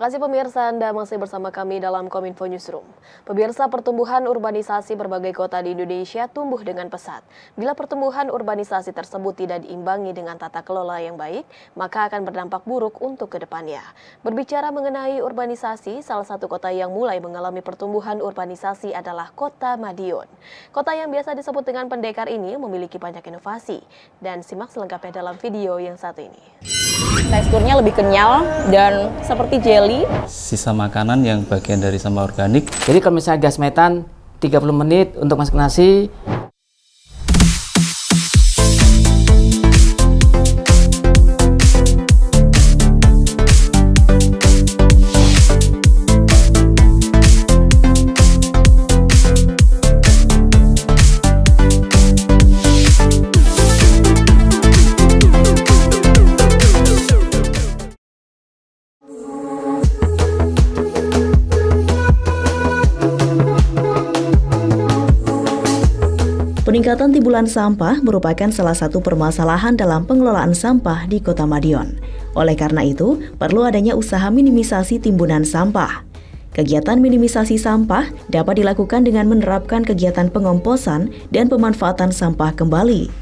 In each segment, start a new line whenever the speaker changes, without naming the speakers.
Terima kasih pemirsa, Anda masih bersama kami dalam Kominfo Newsroom. Pemirsa, pertumbuhan urbanisasi berbagai kota di Indonesia tumbuh dengan pesat. Bila pertumbuhan urbanisasi tersebut tidak diimbangi dengan tata kelola yang baik, maka akan berdampak buruk untuk kedepannya. Berbicara mengenai urbanisasi, salah satu kota yang mulai mengalami pertumbuhan urbanisasi adalah Kota Madiun. Kota yang biasa disebut dengan pendekar ini memiliki banyak inovasi. Dan simak selengkapnya dalam video yang satu ini.
Teksturnya lebih kenyal dan seperti jelly.
Sisa makanan yang bagian dari sampah organik.
Jadi kalau misalnya gas metan 30 menit untuk masak nasi.
Peningkatan timbulan sampah merupakan salah satu permasalahan dalam pengelolaan sampah di Kota Madiun. Oleh karena itu, perlu adanya usaha minimisasi timbunan sampah. Kegiatan minimisasi sampah dapat dilakukan dengan menerapkan kegiatan pengomposan dan pemanfaatan sampah kembali.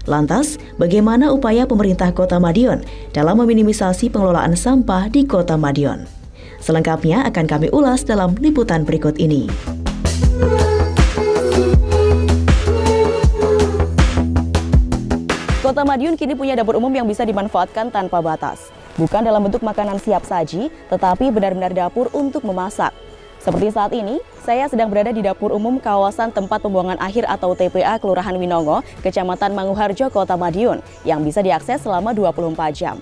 Lantas, bagaimana upaya pemerintah Kota Madiun dalam meminimisasi pengelolaan sampah di Kota Madiun? Selengkapnya akan kami ulas dalam liputan berikut ini.
Kota Madiun kini punya dapur umum yang bisa dimanfaatkan tanpa batas. Bukan dalam bentuk makanan siap saji, tetapi benar-benar dapur untuk memasak. Seperti saat ini, saya sedang berada di dapur umum kawasan tempat pembuangan akhir atau TPA Kelurahan Winongo, Kecamatan Manguharjo, Kota Madiun, yang bisa diakses selama 24 jam.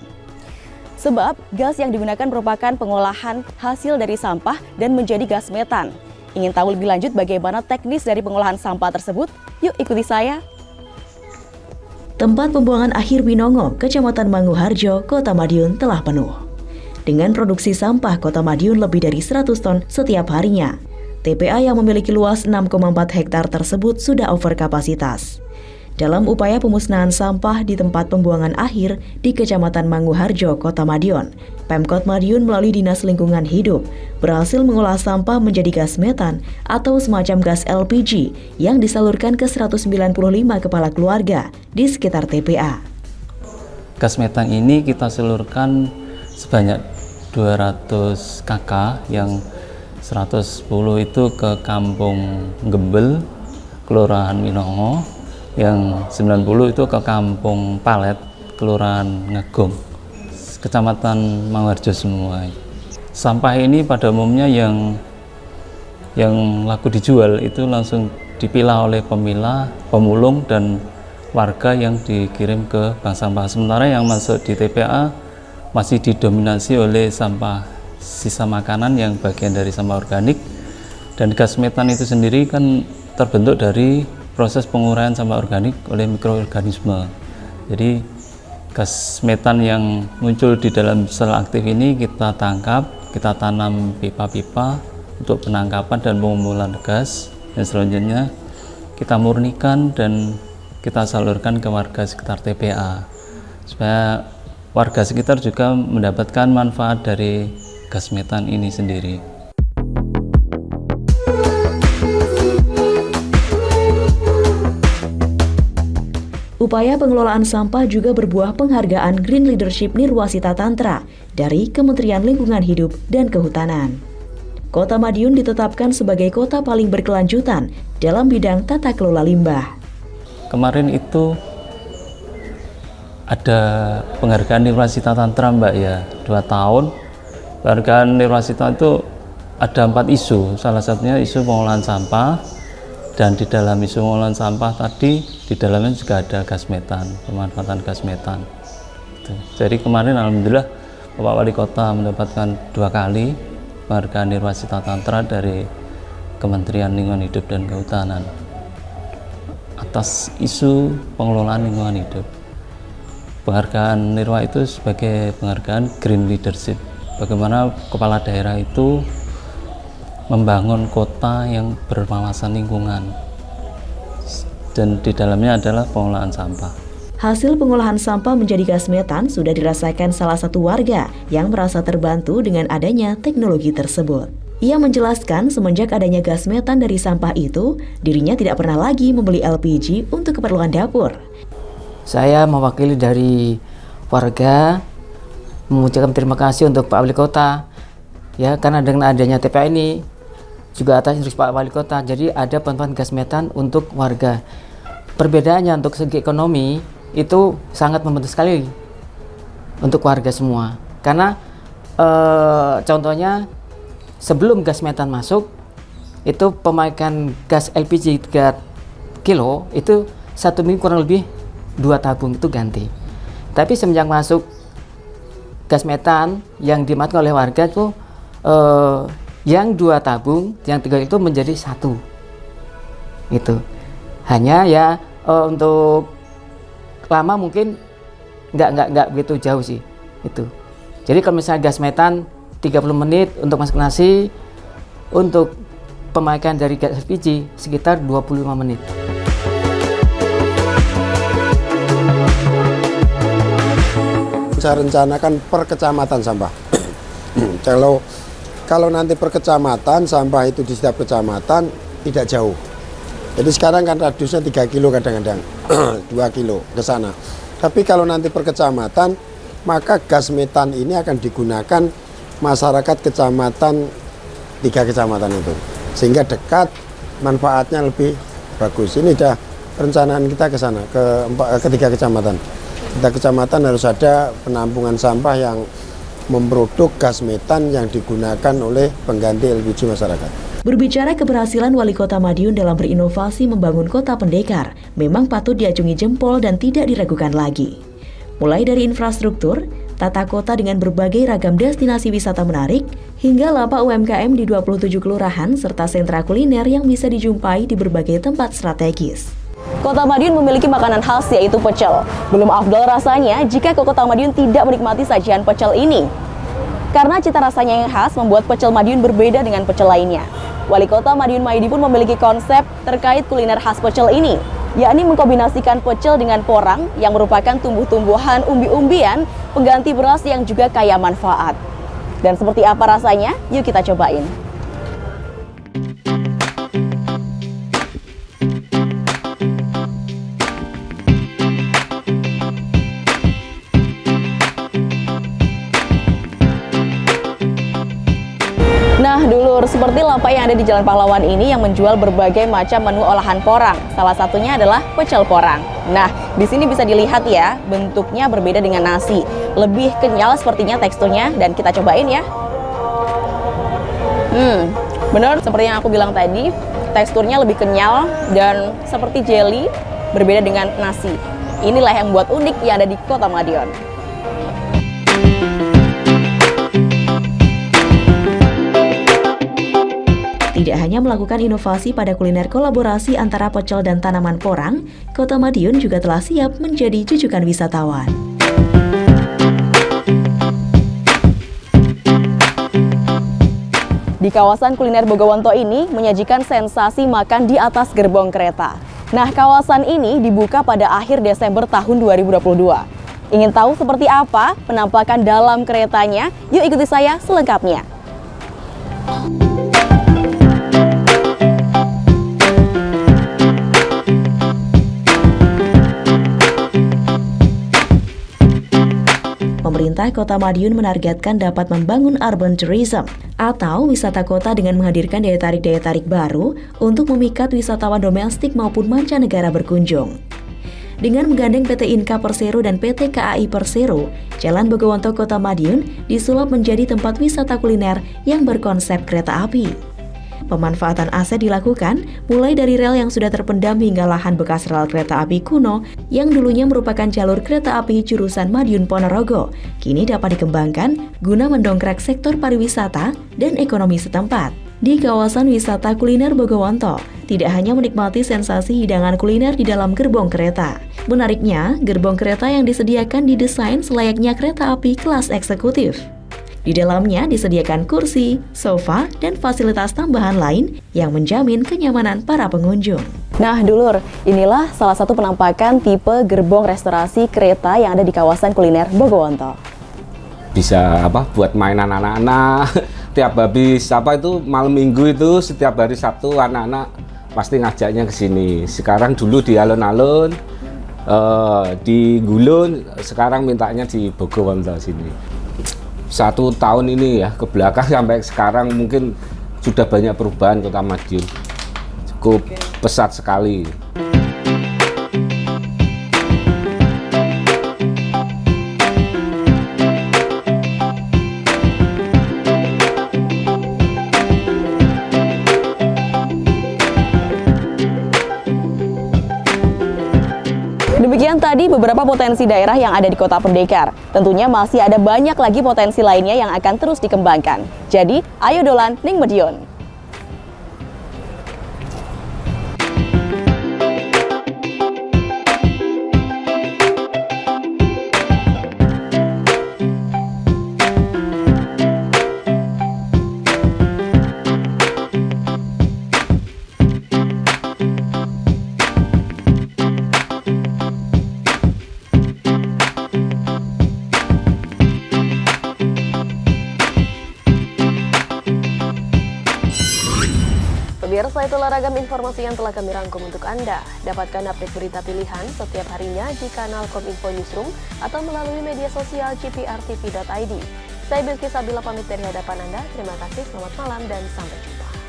Sebab, gas yang digunakan merupakan pengolahan hasil dari sampah dan menjadi gas metan. Ingin tahu lebih lanjut bagaimana teknis dari pengolahan sampah tersebut? Yuk ikuti saya.
Tempat pembuangan akhir Winongo, Kecamatan Manguharjo, Kota Madiun telah penuh. Dengan produksi sampah Kota Madiun lebih dari 100 ton setiap harinya, TPA yang memiliki luas 6,4 hektar tersebut sudah over kapasitas. Dalam upaya pemusnahan sampah di tempat pembuangan akhir di Kecamatan Manguharjo, Kota Madiun, Pemkot Madiun melalui Dinas Lingkungan Hidup berhasil mengolah sampah menjadi gas metan atau semacam gas LPG yang disalurkan ke 195 kepala keluarga di sekitar TPA.
Gas metan ini kita salurkan sebanyak 200 kakak, yang 110 itu ke Kampung Gembel, Kelurahan Winongo, yang 90 itu ke Kampung Palet, Kelurahan Ngegong, Kecamatan Manguharjo semua. Sampah ini pada umumnya yang laku dijual itu langsung dipilah oleh pemilah, pemulung, dan warga yang dikirim ke bank sampah. Sementara yang masuk di TPA masih didominasi oleh sampah sisa makanan yang bagian dari sampah organik. Dan gas metan itu sendiri kan terbentuk dari proses penguraian sampah organik oleh mikroorganisme. Jadi gas metan yang muncul di dalam sel aktif ini kita tangkap, kita tanam pipa-pipa untuk penangkapan dan pengumpulan gas, dan selanjutnya kita murnikan dan kita salurkan ke warga sekitar TPA supaya warga sekitar juga mendapatkan manfaat dari gas metan ini sendiri.
Upaya pengelolaan sampah juga berbuah penghargaan Green Leadership Nirwasita Tantra dari Kementerian Lingkungan Hidup dan Kehutanan. Kota Madiun ditetapkan sebagai kota paling berkelanjutan dalam bidang tata kelola limbah.
Kemarin itu ada penghargaan Nirwasita Tantra, Mbak, ya, 2 tahun. Penghargaan Nirwasita itu ada 4 isu, salah satunya isu pengolahan sampah. Dan di dalam isu pengolahan sampah tadi, di dalamnya juga ada gas metan, pemanfaatan gas metan. Jadi kemarin alhamdulillah Bapak Wali Kota mendapatkan 2 kali penghargaan Nirwasita Tantra dari Kementerian Lingkungan Hidup dan Kehutanan atas isu pengelolaan lingkungan hidup. Penghargaan Nirwa itu sebagai penghargaan Green Leadership, bagaimana kepala daerah itu membangun kota yang berwawasan lingkungan, dan di dalamnya adalah pengolahan sampah.
Hasil pengolahan sampah menjadi gas metan sudah dirasakan salah satu warga yang merasa terbantu dengan adanya teknologi tersebut. Ia menjelaskan semenjak adanya gas metan dari sampah itu, dirinya tidak pernah lagi membeli LPG untuk keperluan dapur.
Saya mewakili dari warga mengucapkan terima kasih untuk Pak Wali Kota. Ya, karena dengan adanya TPA ini juga atas instruksi Pak Wali Kota, jadi ada bantuan gas metan untuk warga. Perbedaannya untuk segi ekonomi itu sangat membantu sekali untuk warga semua. Karena contohnya sebelum gas metan masuk, itu pemakaian gas LPG 3 kilo itu 1 minggu kurang lebih 2 tabung itu ganti. Tapi semenjak masuk gas metan yang dimanfaatkan oleh warga itu yang 2 tabung, yang 3 itu menjadi 1. Itu hanya ya untuk lama mungkin nggak begitu jauh sih itu. Jadi kalau misalnya gas metan 30 menit untuk masak nasi, untuk pemakaian dari gas LPG sekitar 25 menit.
Saya rencanakan per kecamatan sampah. Kalau nanti per kecamatan sampah itu di setiap kecamatan tidak jauh. Jadi sekarang kan radiusnya 3 kilo kadang-kadang 2 kilo ke sana. Tapi kalau nanti per kecamatan, maka gas metan ini akan digunakan masyarakat kecamatan 3 kecamatan itu. Sehingga dekat, manfaatnya lebih bagus. Ini dah perencanaan kita ke sana, ke 3 kecamatan. Kita kecamatan harus ada penampungan sampah yang memproduk gas metan yang digunakan oleh pengganti LPG masyarakat.
Berbicara keberhasilan Wali Kota Madiun dalam berinovasi membangun kota pendekar, memang patut diacungi jempol dan tidak diragukan lagi. Mulai dari infrastruktur, tata kota dengan berbagai ragam destinasi wisata menarik, hingga lapak UMKM di 27 kelurahan serta sentra kuliner yang bisa dijumpai di berbagai tempat strategis.
Kota Madiun memiliki makanan khas yaitu pecel. Belum afdol rasanya jika ke Kota Madiun tidak menikmati sajian pecel ini. Karena cita rasanya yang khas membuat pecel Madiun berbeda dengan pecel lainnya. Wali Kota Madiun Maidi pun memiliki konsep terkait kuliner khas pecel ini, yakni mengkombinasikan pecel dengan porang yang merupakan tumbuh-tumbuhan umbi-umbian pengganti beras yang juga kaya manfaat. Dan seperti apa rasanya? Yuk kita cobain. Nah dulur, seperti lapak yang ada di Jalan Pahlawan ini yang menjual berbagai macam menu olahan porang. Salah satunya adalah pecel porang. Nah, di sini bisa dilihat ya, bentuknya berbeda dengan nasi. Lebih kenyal sepertinya teksturnya dan kita cobain ya. Bener seperti yang aku bilang tadi, teksturnya lebih kenyal dan seperti jelly, berbeda dengan nasi. Inilah yang membuat unik yang ada di Kota Madiun.
Tidak hanya melakukan inovasi pada kuliner kolaborasi antara pecel dan tanaman porang, Kota Madiun juga telah siap menjadi jujukan wisatawan.
Di kawasan kuliner Bogowonto ini menyajikan sensasi makan di atas gerbong kereta. Nah, kawasan ini dibuka pada akhir Desember tahun 2022. Ingin tahu seperti apa penampakan dalam keretanya? Yuk ikuti saya selengkapnya.
Pemerintah Kota Madiun menargetkan dapat membangun urban tourism atau wisata kota dengan menghadirkan daya tarik baru untuk memikat wisatawan domestik maupun mancanegara berkunjung. Dengan menggandeng PT Inka Persero dan PT KAI Persero, Jalan Bogowonto Kota Madiun disulap menjadi tempat wisata kuliner yang berkonsep kereta api. Pemanfaatan aset dilakukan mulai dari rel yang sudah terpendam hingga lahan bekas rel kereta api kuno yang dulunya merupakan jalur kereta api jurusan Madiun Ponorogo, kini dapat dikembangkan guna mendongkrak sektor pariwisata dan ekonomi setempat. Di kawasan wisata kuliner Bogowonto, tidak hanya menikmati sensasi hidangan kuliner di dalam gerbong kereta. Menariknya, gerbong kereta yang disediakan didesain selayaknya kereta api kelas eksekutif. Di dalamnya disediakan kursi, sofa, dan fasilitas tambahan lain yang menjamin kenyamanan para pengunjung.
Nah, Dulur, inilah salah satu penampakan tipe gerbong restorasi kereta yang ada di kawasan kuliner Bogowonto.
Bisa buat mainan anak-anak. Tiap habis itu malam minggu itu setiap hari Sabtu anak-anak pasti ngajaknya ke sini. Sekarang dulu di alun-alun, di Gulun, sekarang mintanya di Bogowonto sini. 1 tahun ini ya ke belakang sampai sekarang mungkin sudah banyak perubahan Kota Madiun. Cukup pesat sekali.
Demikian tadi beberapa potensi daerah yang ada di Kota Pendekar. Tentunya masih ada banyak lagi potensi lainnya yang akan terus dikembangkan. Jadi, ayo dolan ning Madiun.
Pemirsa, itulah ragam informasi yang telah kami rangkum untuk Anda. Dapatkan update berita pilihan setiap harinya di kanal Kominfo Newsroom atau melalui media sosial gprtv.id. Saya Bilqis Sabila pamit dari hadapan Anda. Terima kasih, selamat malam, dan sampai jumpa.